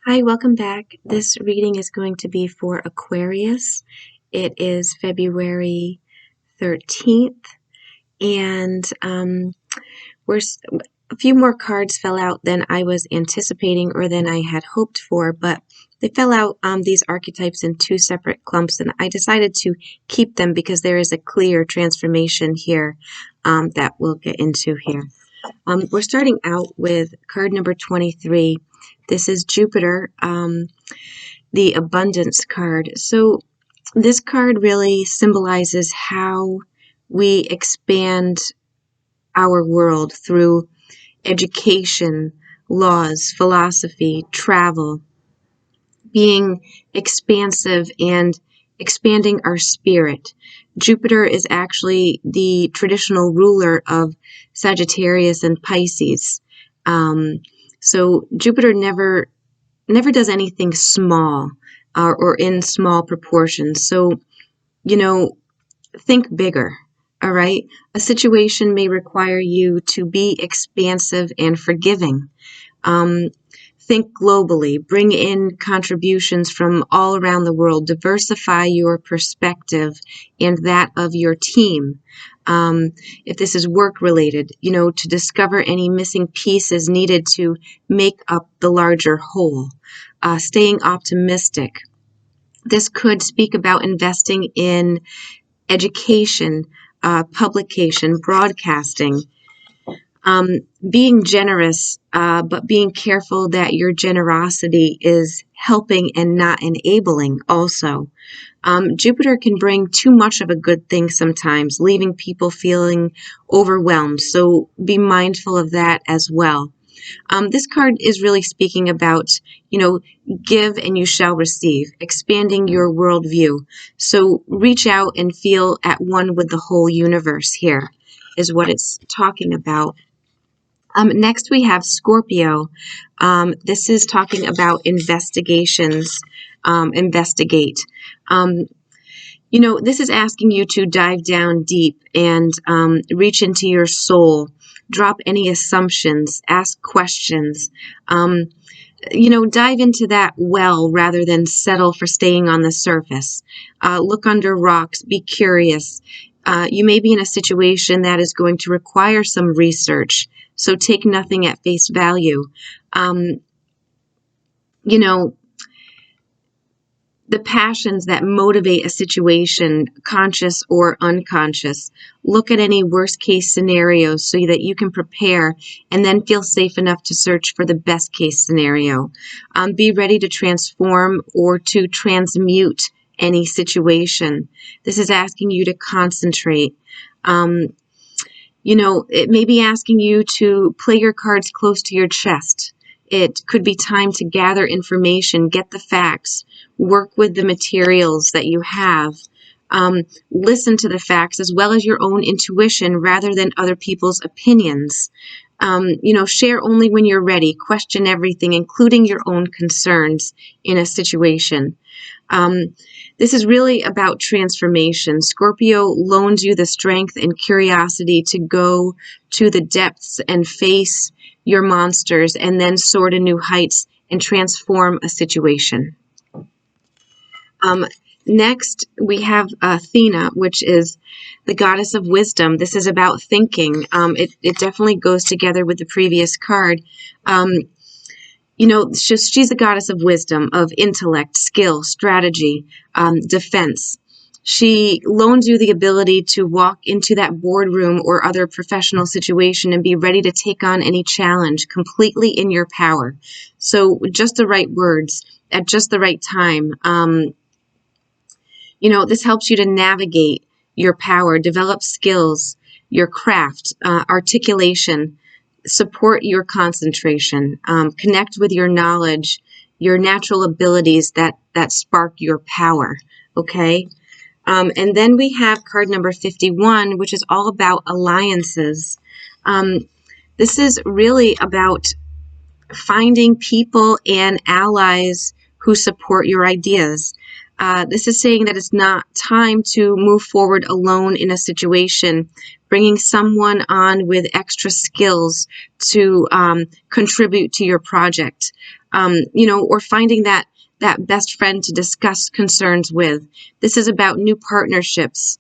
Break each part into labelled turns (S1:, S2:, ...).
S1: Hi, welcome back. This reading is going to be for Aquarius. It is February 13th, and a few more cards fell out than I was anticipating or than I had hoped for, but they fell out these archetypes in two separate clumps, and I decided to keep them because there is a clear transformation here that we'll get into here. We're starting out with card number 23. This is Jupiter, the abundance card. So this card really symbolizes how we expand our world through education, laws, philosophy, travel, being expansive and expanding our spirit. Jupiter is actually the traditional ruler of Sagittarius and Pisces. So Jupiter never does anything small or in small proportions. So, think bigger, all right? A situation may require you to be expansive and forgiving. Think globally, bring in contributions from all around the world, diversify your perspective and that of your team. If this is work related, to discover any missing pieces needed to make up the larger whole. Staying optimistic. This could speak about investing in education, publication, broadcasting. Being generous, but being careful that your generosity is helping and not enabling also. Jupiter can bring too much of a good thing sometimes, leaving people feeling overwhelmed. So be mindful of that as well. This card is really speaking about, give and you shall receive, expanding your worldview. So reach out and feel at one with the whole universe here is what it's talking about. Next, we have Scorpio. This is talking about investigations, investigate. This is asking you to dive down deep and reach into your soul, drop any assumptions, ask questions. Dive into that well rather than settle for staying on the surface. Look under rocks, be curious. You may be in a situation that is going to require some research. So take nothing at face value. The passions that motivate a situation, conscious or unconscious. Look at any worst case scenarios so that you can prepare and then feel safe enough to search for the best case scenario. Be ready to transform or to transmute any situation. This is asking you to concentrate. It may be asking you to play your cards close to your chest. It could be time to gather information, get the facts, work with the materials that you have, listen to the facts as well as your own intuition rather than other people's opinions. Share only when you're ready, question everything, including your own concerns in a situation. This is really about transformation. Scorpio loans you the strength and curiosity to go to the depths and face your monsters and then soar to new heights and transform a situation. Next, we have Athena, which is the goddess of wisdom. This is about thinking. It definitely goes together with the previous card. She's the goddess of wisdom, of intellect, skill, strategy, defense. She loans you the ability to walk into that boardroom or other professional situation and be ready to take on any challenge completely in your power. So just the right words at just the right time. This helps you to navigate your power, develop skills, your craft, articulation, support your concentration, connect with your knowledge, your natural abilities that spark your power, okay? And then we have card number 51, which is all about alliances. This is really about finding people and allies who support your ideas. This is saying that it's not time to move forward alone in a situation, bringing someone on with extra skills to contribute to your project, or finding that best friend to discuss concerns with. This is about new partnerships.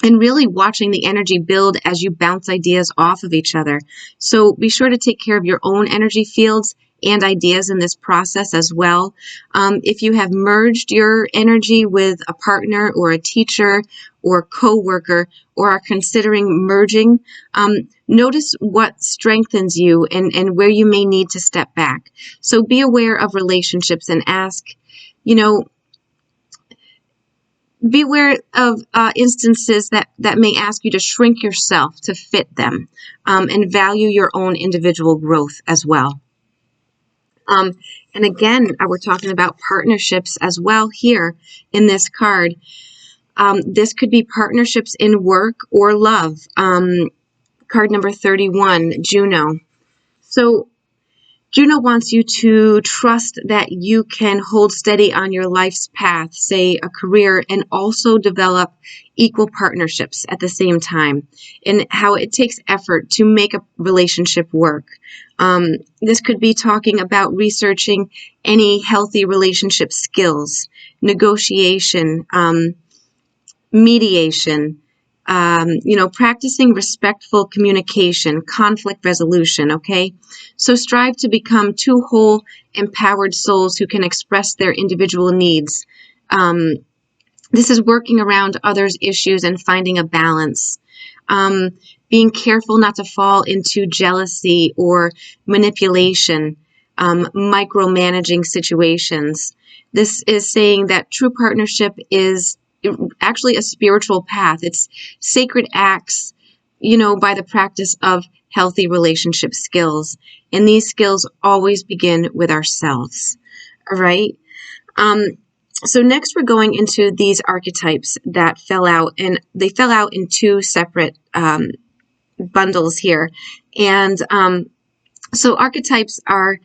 S1: And really watching the energy build as you bounce ideas off of each other. So be sure to take care of your own energy fields and ideas in this process as well. If you have merged your energy with a partner or a teacher or coworker, or are considering merging, notice what strengthens you and where you may need to step back. So be aware of relationships and ask, beware of instances that may ask you to shrink yourself to fit them, and value your own individual growth as well. And again, we're talking about partnerships as well here in this card. This could be partnerships in work or love. Card number 31, Juno. So Juno wants you to trust that you can hold steady on your life's path, say a career, and also develop equal partnerships at the same time, and how it takes effort to make a relationship work. This could be talking about researching any healthy relationship skills, negotiation, mediation, practicing respectful communication, conflict resolution, okay? So strive to become two whole, empowered souls who can express their individual needs. This is working around others' issues and finding a balance. Being careful not to fall into jealousy or manipulation, micromanaging situations. This is saying that true partnership is actually a spiritual path. It's sacred acts, by the practice of healthy relationship skills. And these skills always begin with ourselves. All right. So next we're going into these archetypes that fell out, and they fell out in two separate bundles here. And so archetypes are,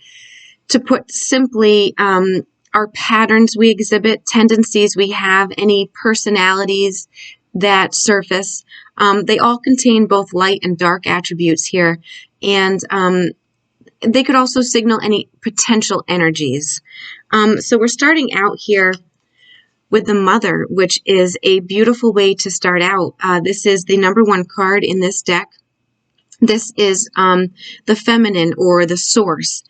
S1: to put simply, our patterns we exhibit, tendencies we have, any personalities that surface. They all contain both light and dark attributes here, and they could also signal any potential energies. So we're starting out here with the Mother, which is a beautiful way to start out. This is the number one card in this deck. This is the feminine, or the source.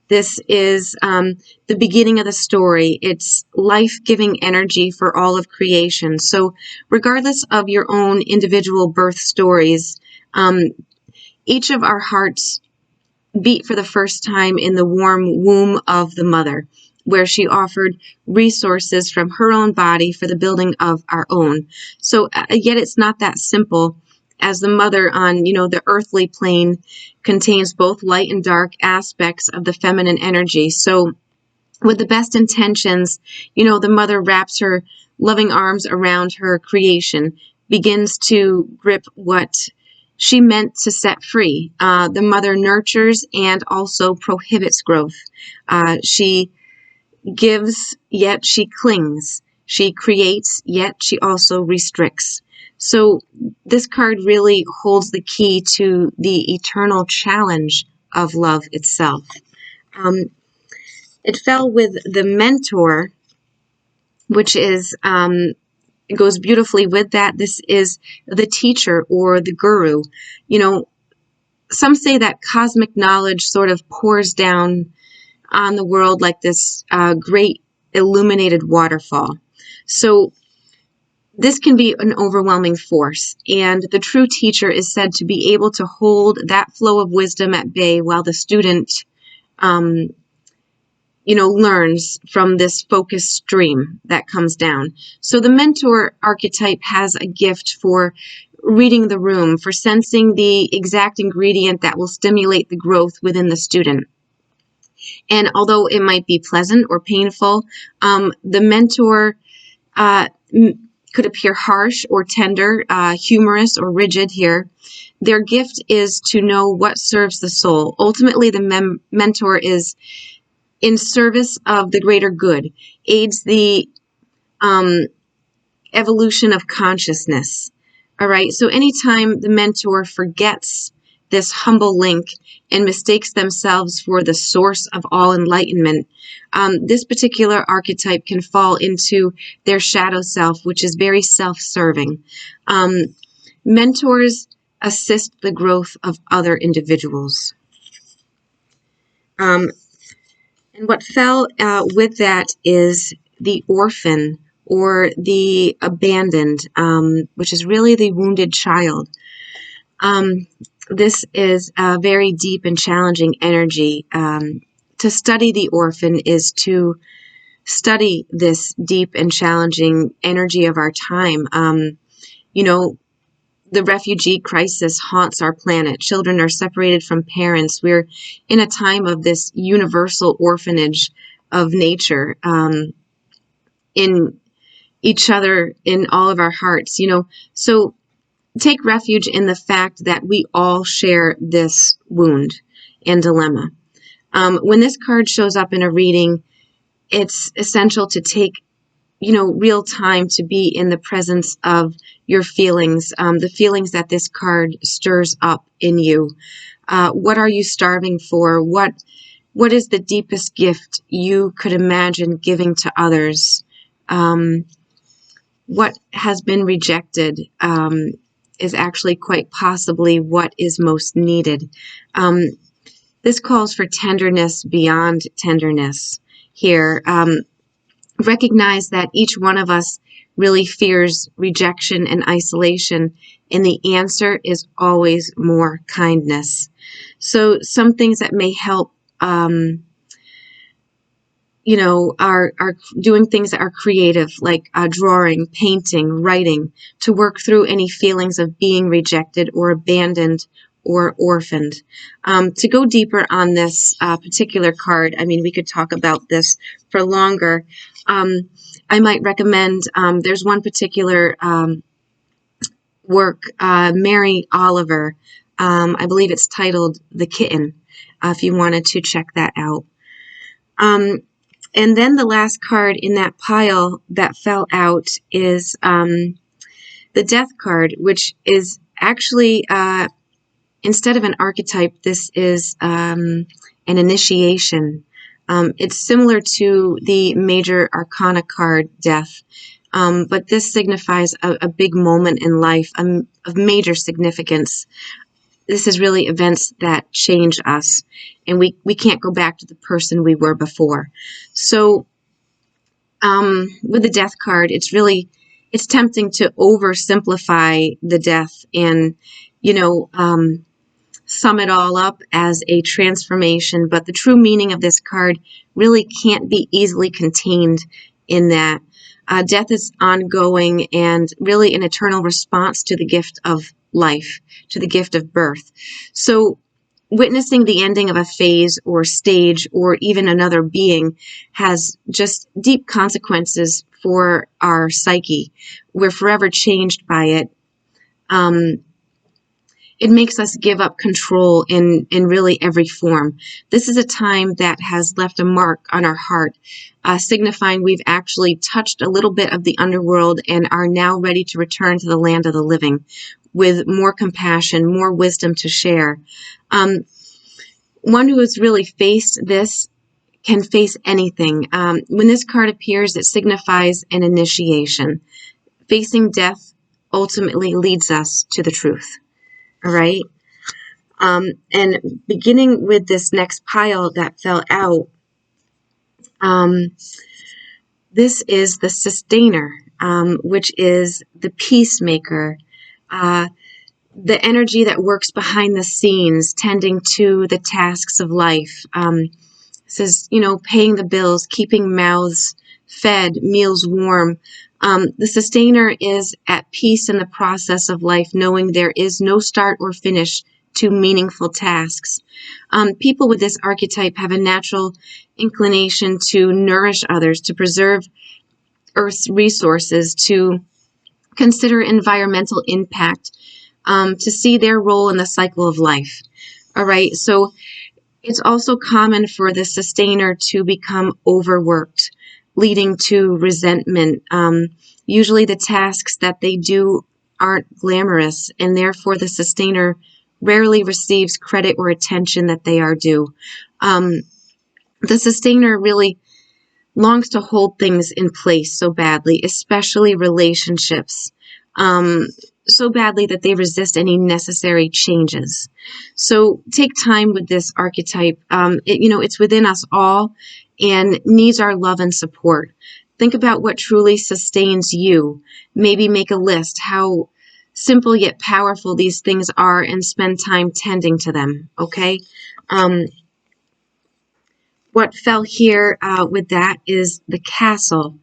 S1: This is the beginning of the story. It's life-giving energy for all of creation. So regardless of your own individual birth stories, each of our hearts beat for the first time in the warm womb of the Mother, where she offered resources from her own body for the building of our own. So yet it's not that simple, as the Mother on, the earthly plane contains both light and dark aspects of the feminine energy. So with the best intentions, the Mother wraps her loving arms around her creation, begins to grip what she meant to set free. The Mother nurtures and also prohibits growth. She gives, yet she clings. She creates, yet she also restricts. So this card really holds the key to the eternal challenge of love itself. It fell with the Mentor, which is, it goes beautifully with that. This is the teacher or the guru. Some say that cosmic knowledge sort of pours down on the world like this great illuminated waterfall. So this can be an overwhelming force, and the true teacher is said to be able to hold that flow of wisdom at bay while the student, learns from this focused stream that comes down. So the Mentor archetype has a gift for reading the room, for sensing the exact ingredient that will stimulate the growth within the student. And although it might be pleasant or painful, the Mentor could appear harsh or tender, humorous or rigid here. Their gift is to know what serves the soul. Ultimately, the Mentor is in service of the greater good, aids the evolution of consciousness. All right, so anytime the mentor forgets this humble link and mistakes themselves for the source of all enlightenment, this particular archetype can fall into their shadow self, which is very self-serving. Mentors assist the growth of other individuals. And what fell with that is the orphan, or the abandoned, which is really the wounded child. This is a very deep and challenging energy. To study the orphan is to study this deep and challenging energy of our time. The refugee crisis haunts our planet. Children are separated from parents. We're in a time of this universal orphanage of nature, in each other, in all of our hearts. So take refuge in the fact that we all share this wound and dilemma. When this card shows up in a reading, it's essential to take real time to be in the presence of your feelings, the feelings that this card stirs up in you. What are you starving for? What is the deepest gift you could imagine giving to others? What has been rejected is actually quite possibly what is most needed. This calls for tenderness beyond tenderness here. Recognize that each one of us really fears rejection and isolation, and the answer is always more kindness. So some things that may help, are doing things that are creative, like drawing, painting, writing, to work through any feelings of being rejected or abandoned or orphaned. To go deeper on this particular card, we could talk about this for longer. I might recommend, there's one particular work, Mary Oliver, I believe it's titled The Kitten, if you wanted to check that out. And then the last card in that pile that fell out is the Death card, which is actually, instead of an archetype, this is an initiation. It's similar to the Major Arcana card, Death, but this signifies a big moment in life, of major significance. This is really events that change us, and we can't go back to the person we were before. So with the Death card, it's tempting to oversimplify the death and, sum it all up as a transformation, but the true meaning of this card really can't be easily contained in that. Death is ongoing and really an eternal response to the gift of life, to the gift of birth. So witnessing the ending of a phase or stage or even another being has just deep consequences for our psyche. We're forever changed by it. It makes us give up control in really every form. This is a time that has left a mark on our heart, signifying we've actually touched a little bit of the underworld and are now ready to return to the land of the living with more compassion, more wisdom to share. One who has really faced this can face anything. When this card appears, it signifies an initiation. Facing death ultimately leads us to the truth. All right. And beginning with this next pile that fell out, this is the Sustainer, which is the peacemaker, the energy that works behind the scenes, tending to the tasks of life. This is, paying the bills, keeping mouths fed, meals warm. The Sustainer is at peace in the process of life, knowing there is no start or finish to meaningful tasks. People with this archetype have a natural inclination to nourish others, to preserve Earth's resources, to consider environmental impact, to see their role in the cycle of life. All right, so It's also common for the sustainer to become overworked, leading to resentment. Usually the tasks that they do aren't glamorous, and therefore the sustainer rarely receives credit or attention that they are due. The sustainer really longs to hold things in place so badly, especially relationships, um, so badly that they resist any necessary changes. So take time with this archetype. It's within us all and needs our love and support. Think about what truly sustains you. Maybe make a list how simple yet powerful these things are and spend time tending to them. Okay. Um, what fell here with that is the castle.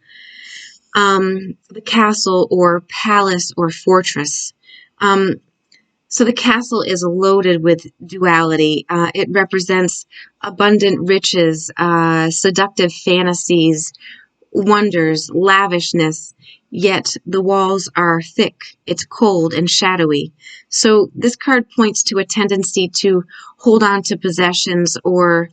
S1: The castle or palace or fortress. So the castle is loaded with duality. It represents abundant riches, seductive fantasies, wonders, lavishness, yet the walls are thick, it's cold and shadowy. So this card points to a tendency to hold on to possessions or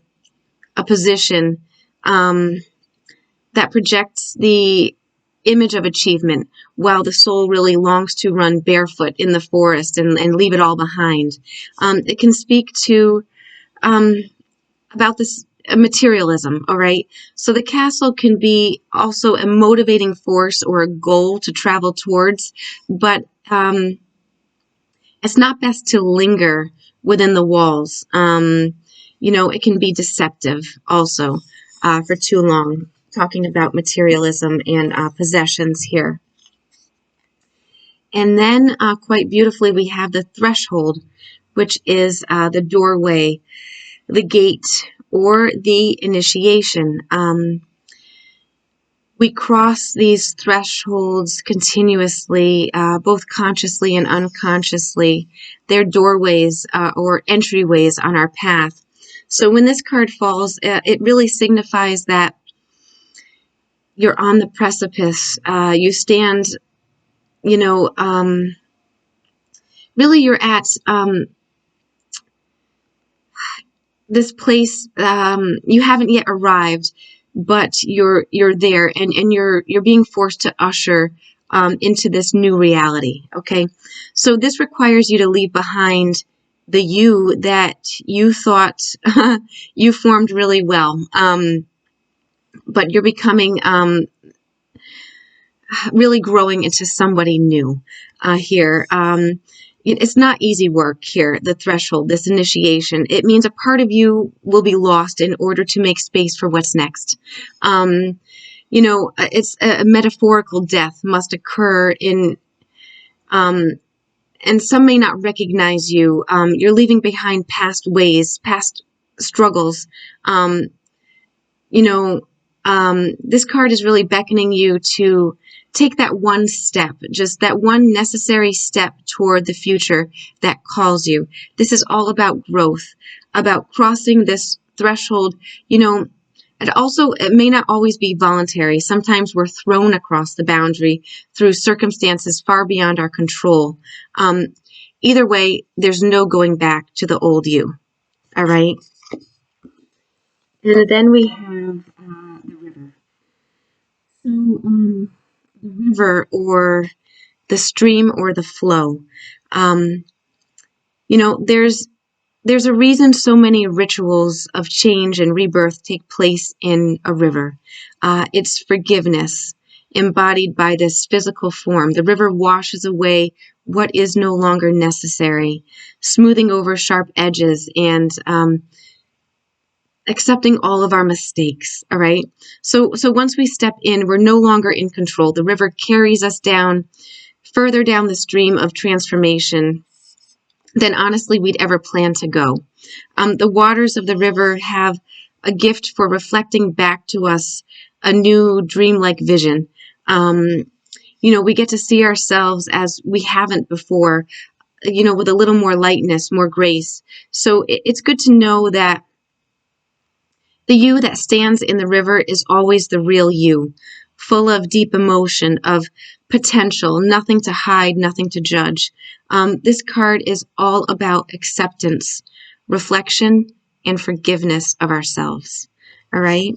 S1: a position that projects the image of achievement, while the soul really longs to run barefoot in the forest and leave it all behind. It can speak to about this materialism, all right? So the castle can be also a motivating force or a goal to travel towards, but it's not best to linger within the walls. It can be deceptive also for too long, talking about materialism and possessions here. And then quite beautifully, we have the threshold, which is the doorway, the gate, or the initiation. We cross these thresholds continuously, both consciously and unconsciously. They're doorways or entryways on our path. So when this card falls, it really signifies that you're on the precipice. You stand, really you're at this place. You haven't yet arrived, but you're there, and you're being forced to usher into this new reality. Okay, so this requires you to leave behind the you that you thought you formed really well, but you're becoming really growing into somebody new here. It's not easy work here, the threshold, this initiation. It means a part of you will be lost in order to make space for what's next. It's a metaphorical death must occur in, and some may not recognize you. You're leaving behind past ways, past struggles. This card is really beckoning you to take that one step, just that one necessary step toward the future that calls you. This is all about growth, about crossing this threshold. It may not always be voluntary. Sometimes we're thrown across the boundary through circumstances far beyond our control. Either way, there's no going back to the old you. All right. And then we have the river. So the river or the stream or the flow. There's a reason so many rituals of change and rebirth take place in a river. It's forgiveness embodied by this physical form. The river washes away what is no longer necessary, smoothing over sharp edges and accepting all of our mistakes. All right. So once we step in, we're no longer in control. The river carries us further down the stream of transformation than honestly we'd ever plan to go. The waters of the river have a gift for reflecting back to us a new dreamlike vision. We get to see ourselves as we haven't before, with a little more lightness, more grace. So it's good to know that the you that stands in the river is always the real you, full of deep emotion, of potential, nothing to hide, nothing to judge. This card is all about acceptance, reflection, and forgiveness of ourselves. All right.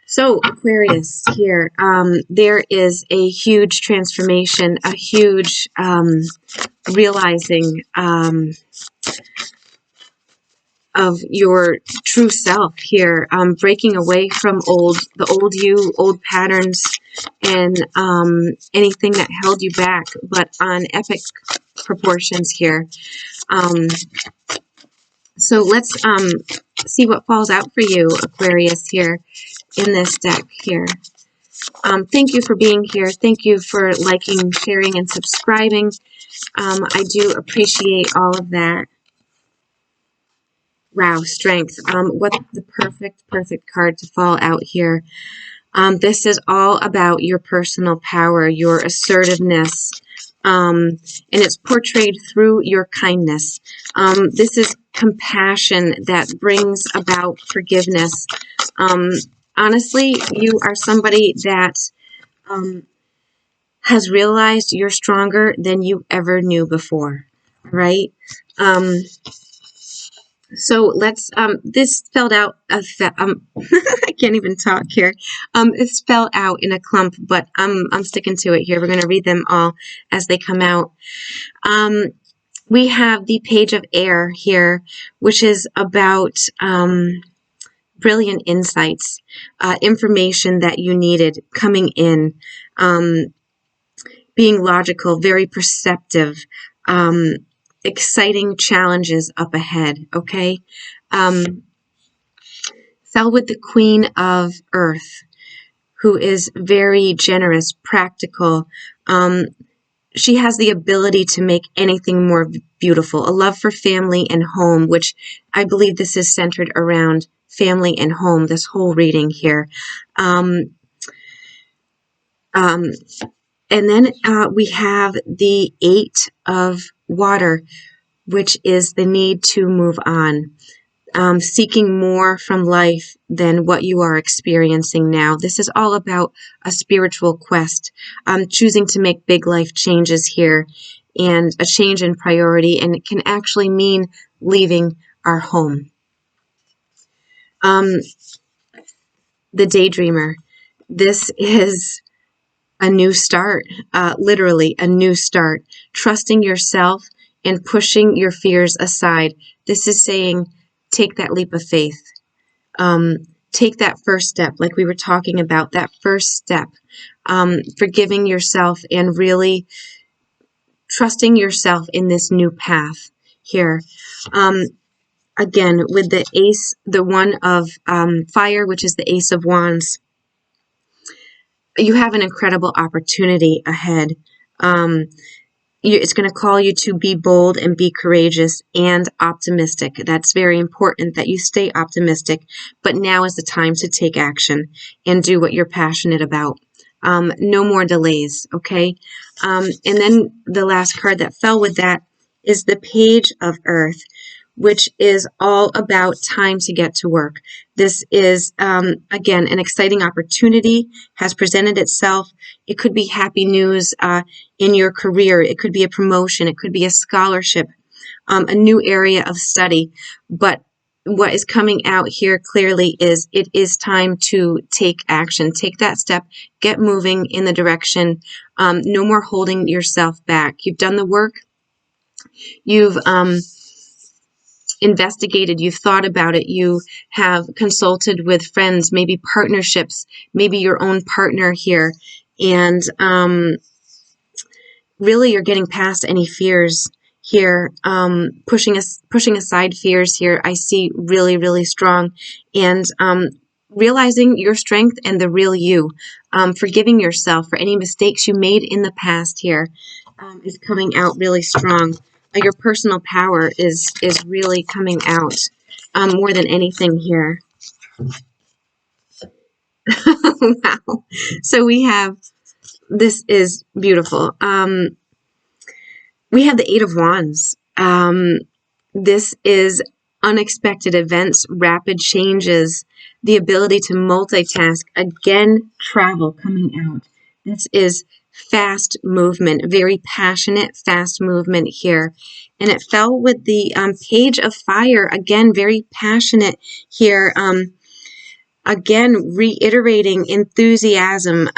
S1: So Aquarius here, there is a huge transformation, a huge realizing of your true self here, breaking away from the old you, old patterns, and anything that held you back, but on epic proportions here. So let's see what falls out for you, Aquarius, here in this deck here. Thank you for being here. Thank you for liking, sharing, and subscribing. I do appreciate all of that. Wow, strength. What the perfect card to fall out here. This is all about your personal power, your assertiveness, and it's portrayed through your kindness. This is compassion that brings about forgiveness. Honestly, you are somebody that has realized you're stronger than you ever knew before, right? So let's, this spelled out, I can't even talk here. It spelled out in a clump, but I'm sticking to it here. We're going to read them all as they come out. We have the Page of Air here, which is about, brilliant insights, information that you needed coming in, being logical, very perceptive, exciting challenges up ahead, okay? Fell with the Queen of Earth, who is very generous, practical. She has the ability to make anything more beautiful. A love for family and home, which I believe this is centered around family and home, this whole reading here. And then we have the Eight of Water, which is the need to move on, seeking more from life than what you are experiencing now. This is all about a spiritual quest, choosing to make big life changes here, and a change in priority, and it can actually mean leaving our home. The Daydreamer. This is a new start, literally a new start, trusting yourself and pushing your fears aside. This is saying, take that leap of faith. Take that first step, like we were talking about, that first step, forgiving yourself and really trusting yourself in this new path here. Again, with the Ace, the one of fire, which is the Ace of Wands, you have an incredible opportunity ahead. It's going to call you to be bold and be courageous and optimistic. That's very important that you stay optimistic, but now is the time to take action and do what you're passionate about. No more delays, okay? And then the last card that fell with that is the Page of Earth, which is all about time to get to work. This is, again, an exciting opportunity has presented itself. It could be happy news in your career. It could be a promotion. It could be a scholarship, a new area of study. But what is coming out here clearly is it is time to take action. Take that step. Get moving in the direction. No more holding yourself back. You've done the work. You've investigated, you've thought about it, you have consulted with friends, maybe partnerships, maybe your own partner here, and really you're getting past any fears here, pushing aside fears here. I see really strong, and realizing your strength and the real you, forgiving yourself for any mistakes you made in the past here, is coming out really strong. Your personal power is really coming out more than anything here. Wow. So we have, this is beautiful. We have the Eight of Wands. This is unexpected events, rapid changes, the ability to multitask, again, travel coming out. This is fast movement, very passionate, fast movement here. and it fell with the Page of Fire. Again, very passionate here. Again, reiterating enthusiasm,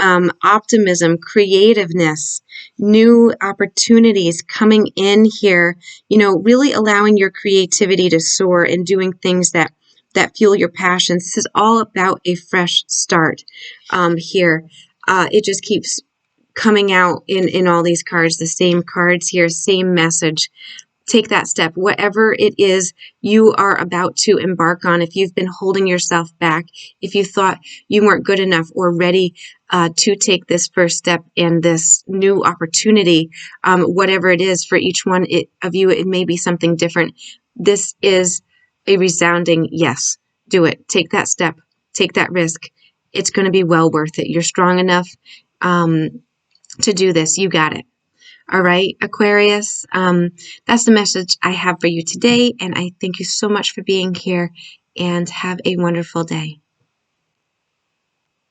S1: optimism, creativeness, new opportunities coming in here, really allowing your creativity to soar and doing things that fuel your passions. This is all about a fresh start here. It just keeps coming out in all these cards, the same cards here, same message. Take that step, whatever it is you are about to embark on. If you've been holding yourself back, if you thought you weren't good enough or ready to take this first step and this new opportunity, whatever it is for each one of you, it may be something different. This is a resounding yes. Do it. Take that step. Take that risk. It's going to be well worth it. You're strong enough to do this. You got it. All right, Aquarius, that's the message I have for you today, and I thank you so much for being here, and have a wonderful day.